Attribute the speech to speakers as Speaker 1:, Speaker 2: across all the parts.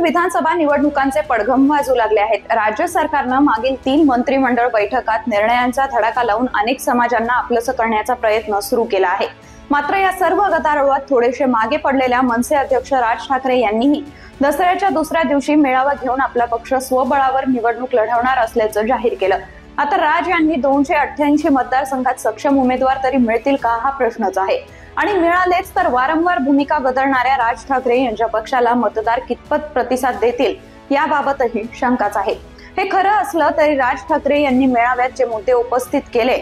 Speaker 1: राज्यात विधानसभा निवडणुकांचे पडघम वाजू लागले आहेत। राज्य सरकारनं मागील 3 मंत्रिमंडळ बैठकात निर्णयांचा धडाका लावून अनेक समाजांना आपलंसं करण्याचा प्रयत्न सुरू केला आहे। मात्र या सर्व गदारोळात थोडेसे मागे पडलेल्या मनसे अध्यक्ष राज ठाकरे यांनीही दसऱ्याच्या दुसऱ्या दिवशी मेळावा घेऊन आपला पक्ष स्वबळावर निवडणूक लढवणार असल्याचं जाहीर केलं। आता राज यांनी 288 मतदारसंघात सक्षम उमेदवार तरी मिळतील का हा प्रश्नच आहे आणि मिळालेच तर वारंवार भूमिका बदलणाऱ्या राज ठाकरे यांच्या पक्षाला मतदार कितपत प्रतिसाद देतील याबाबतही शंकाच आहे। हे खरं असलं तरी राज ठाकरे यांनी मेळाव्यात जे मुद्दे उपस्थित केले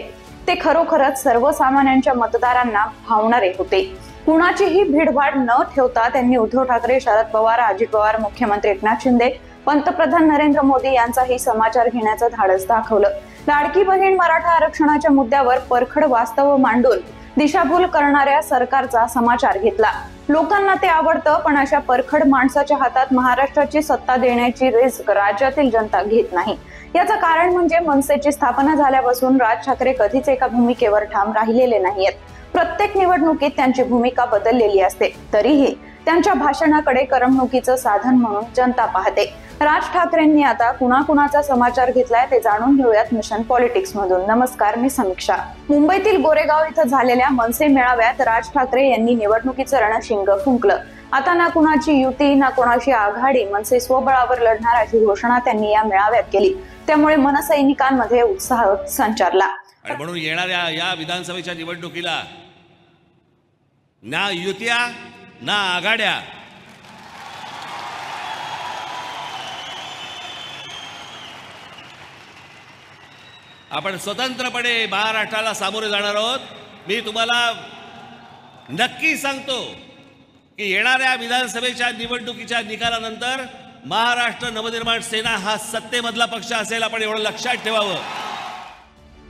Speaker 1: ते खरोखरच सर्वसामान्यांच्या मतदारांना भावणारे होते। कुणाचीही भीडभाड न ठेवता त्यांनी उद्धव ठाकरे, शरद पवार, अजित पवार, मुख्यमंत्री एकनाथ शिंदे, पंतप्रधान नरेंद्र मोदी यांचाही समाचार घेण्याचं धाडस दाखवलं। लाडकी बहीण मराठा आरक्षणाच्या मुद्द्यावर परखड वास्तव मांडून दिशाभूल करणाऱ्या सरकारचा समाचार घेतला। लोकांना ते आवडतं, पण अशा परखड माणसाच्या हातात महाराष्ट्राची सत्ता देण्याची रिस्क राज्यातील जनता घेत नाही। याचं कारण म्हणजे मनसेची स्थापना झाल्यापासून राज ठाकरे कधीच एका भूमिकेवर ठाम राहिलेले नाहीयेत। प्रत्येक निवडणुकीत त्यांची भूमिका बदललेली असते, तरीही त्यांच्या भाषणाकडे करमणुकीचं साधन म्हणून जनता पाहते। राज ठाकरेंनी आता कुणाकुणाचा समाचार घेतलाय ते जाणून घेऊयात मिशन पॉलिटिक्स मधून। नमस्कार, मी समीक्षा। मुंबईतील गोरेगाव इथं झालेल्या मनसे मेळाव्यात राज ठाकरे यांनी निवडणुकीचं रणशिंग फुंकलं। आता ना कुणाची युती ना कुणाची आघाडी, मनसे स्वबळावर लढणार अशी घोषणा त्यांनी या मेळाव्यात केली। त्यामुळे मनसैनिकांमध्ये उत्साह संचारला।
Speaker 2: आणि म्हणून येणाऱ्या या विधानसभेच्या निवडणुकीला ना युत्या ना आघाड्या, आपण स्वतंत्रपणे महाराष्ट्राला सामोरे जाणार आहोत। मी तुम्हाला नक्की सांगतो की येणाऱ्या विधानसभेच्या निवडणुकीच्या निकालानंतर महाराष्ट्र नवनिर्माण सेना हा सत्तेमधला पक्ष असेल, आपण एवढं लक्षात ठेवावं।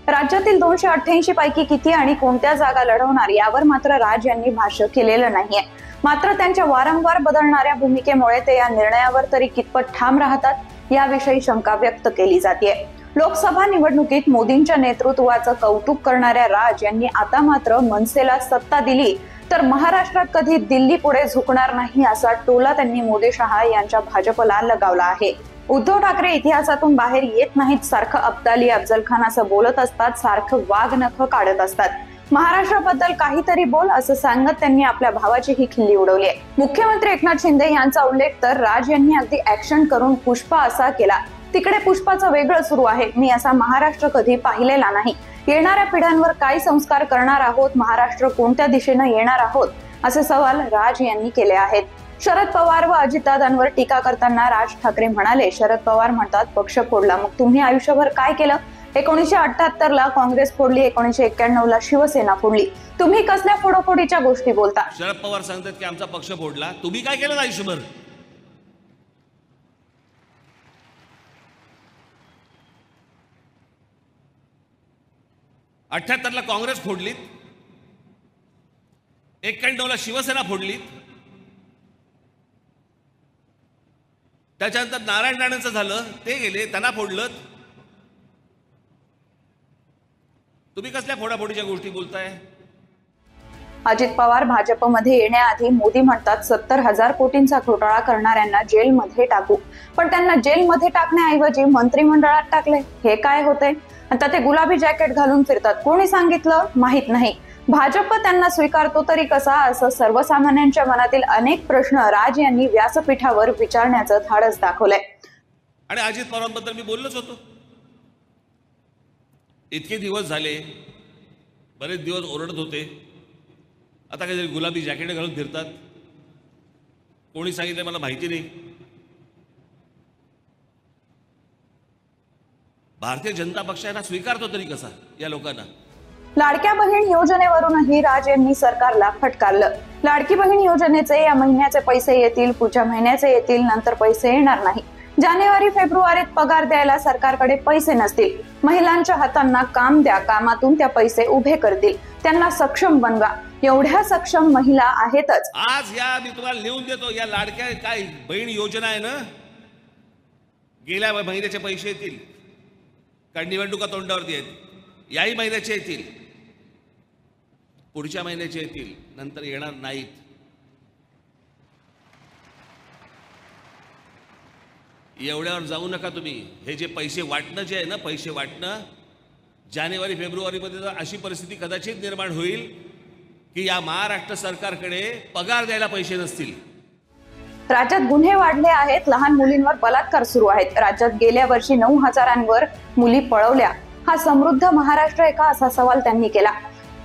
Speaker 1: राज्यातील 288 पैकी किती आणि कोणत्या जागा लढवणार यावर मात्र राज यांनी भाष्य केलेलं नाहीये। मात्र त्यांच्या वारंवार बदलणाऱ्या भूमिकेमुळे ते या निर्णयावर तरी कितपत ठाम राहतात याविषयी शंका व्यक्त केली जाते। लोकसभा निवडणुकीत मोदींच्या नेतृत्वाचं कौतुक करणाऱ्या राज यांनी आता मात्र मनसेला सत्ता दिली तर महाराष्ट्रात कधी दिल्ली पुढे झुकणार नाही असा टोला त्यांनी मोदी शहा यांच्या भाजपला लगावला आहे। उद्धव ठाकरे इतिहासातून बाहेर येत नाहीत, सारखं अब्दाली अफजल खान असं बोलत असतात, सारखं वाघ नख काढत असतात। महाराष्ट्राबद्दल काहीतरी बोल असं सांगत त्यांनी आपल्या भावाची ही खिल्ली उडवली आहे। मुख्यमंत्री एकनाथ शिंदे यांचा उल्लेख तर राज यांनी अगदी ऍक्शन करून पुष्पा असा केला। तिकडे पुष्पाचं वेगळं सुरू आहे। मी असा महाराष्ट्र कधी पाहिलेला नाही। येणाऱ्या पिढ्यांवर काय संस्कार करणार आहोत, महाराष्ट्र कोणत्या दिशेनं येणार आहोत असे सवाल राज यांनी केले आहेत। शरद पवार व अजितदादांवर टीका करताना राज ठाकरे म्हणाले, शरद पवार म्हणतात पक्ष फोडला, मग तुम्ही आयुष्यभर काय केलं? 1978 ला काँग्रेस फोडली, 1991 ला शिवसेना फोडली, तुम्ही कसल्या फोडोफोडीच्या गोष्टी बोलता?
Speaker 2: शरद पवार सांगतात की आमचा पक्ष फोडला, तुम्ही काय केलं आयुष्यभर? ला काँग्रेस फोडलीत, 91 ला शिवसेना फोडलीत, त्याच्यानंतर नारायण राणेंचं झालं, ते गेले, त्यांना फोडलं, तुम्ही कसल्या फोडाफोडीच्या गोष्टी बोलताय?
Speaker 1: अजित पवार भाजपमध्ये येण्याआधी मोदी म्हणतात 70,000 कोटींचा घोटाळा करणाऱ्यांना जेलमध्ये टाकू, पण त्यांना जेलमध्ये टाकण्याऐवजी मंत्रिमंडळात टाकले। हे काय होतंय? आता ते गुलाबी जॅकेट घालून फिरतात, कोणी सांगितलं माहित नाही। भाजप त्यांना स्वीकारतो तरी कसा, असं सर्वसामान्यांच्या मनातील अनेक प्रश्न राज यांनी व्यासपीठावर विचारण्याचं धाडस दाखवलंय।
Speaker 2: आणि अजित पवारांबद्दल मी बोललोच होतो। इतके दिवस झाले, बरेच दिवस ओरडत होते, आता काहीतरी गुलाबी जॅकेट घालून फिरतात, कोणी सांगितलं मला माहिती नाही। भारतीय जनता पक्ष यांना स्वीकारतो तरी कसा या लोकांना?
Speaker 1: लाडक्या बहीण योजनेवरूनही राज यांनी सरकारला फटकारलं। लाडकी बहीण योजनेचे या महिन्याचे पैसे येतील, पुढच्या महिन्याचे येतील, नंतर पैसे येणार नाही। जानेवारी फेब्रुवारीत पगार द्यायला सरकारकडे पैसे नसतील। महिलांच्या हातांना काम द्या, कामातून त्या पैसे उभे करतील, त्यांना सक्षम बनवा। एवढ्या सक्षम महिला आहेतच।
Speaker 2: आज या मी तुम्हाला लिहून देतो, या लाडक्या काय बहीण योजना आहे ना, गेल्या महिन्याचे पैसे येतील, कारण निवडणुका तोंडावरती आहेत, याही महिन्याचे येतील, पुढच्या महिन्याचे येतील, नंतर येणार नाहीत। एवढ्यावर जाऊ नका तुम्ही. हे जे पैसे वाटणं जे आहे ना, पैसे वाटणं, जानेवारी फेब्रुवारीमध्ये तर अशी परिस्थिती कदाचित निर्माण होईल की या महाराष्ट्र सरकारकडे पगार द्यायला पैसे नसतील.
Speaker 1: राज्यात गुन्हे वाढले आहेत, लहान मुलींवर बलात्कार सुरू आहेत. राज्यात गेल्या वर्षी 9,000वर मुली पळवल्या. हा समृद्ध महाराष्ट्र आहे का, असा सवाल त्यांनी केला.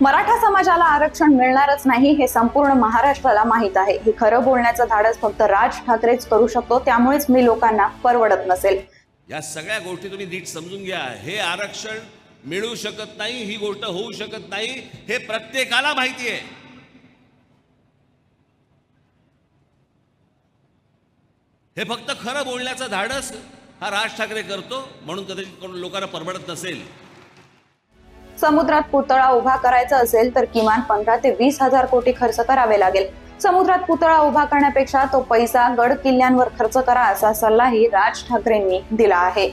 Speaker 1: मराठा समाजाला आरक्षण मिळणारच नाही हे संपूर्ण महाराष्ट्राला माहित आहे. हे खरं बोलण्याचं धाडस फक्त राज ठाकरेच करू शकतो. त्यामुळेच मी लोकांना परवडत नसेल.
Speaker 2: या सगळ्या गोष्टी तुम्ही नीट समजून घ्या. हे आरक्षण मिळू शकत नाही, ही गोष्ट होऊ शकत नाही, हे प्रत्येकाला माहिती आहे. हे फक्त खरं बोलण्याचं धाडस हा राज ठाकरे करतो, म्हणून कदाचित लोकांना परवडत नसेल.
Speaker 1: समुद्रात पुतळा उभा करायचा असेल तर किमान 15 ते 20,000 कोटी खर्च करावे लागेल. समुद्रात पुतळा उभा करण्यापेक्षा तो पैसा गड किल्ल्यांवर खर्च करा, असा सल्लाही राज ठाकरेंनी दिला आहे.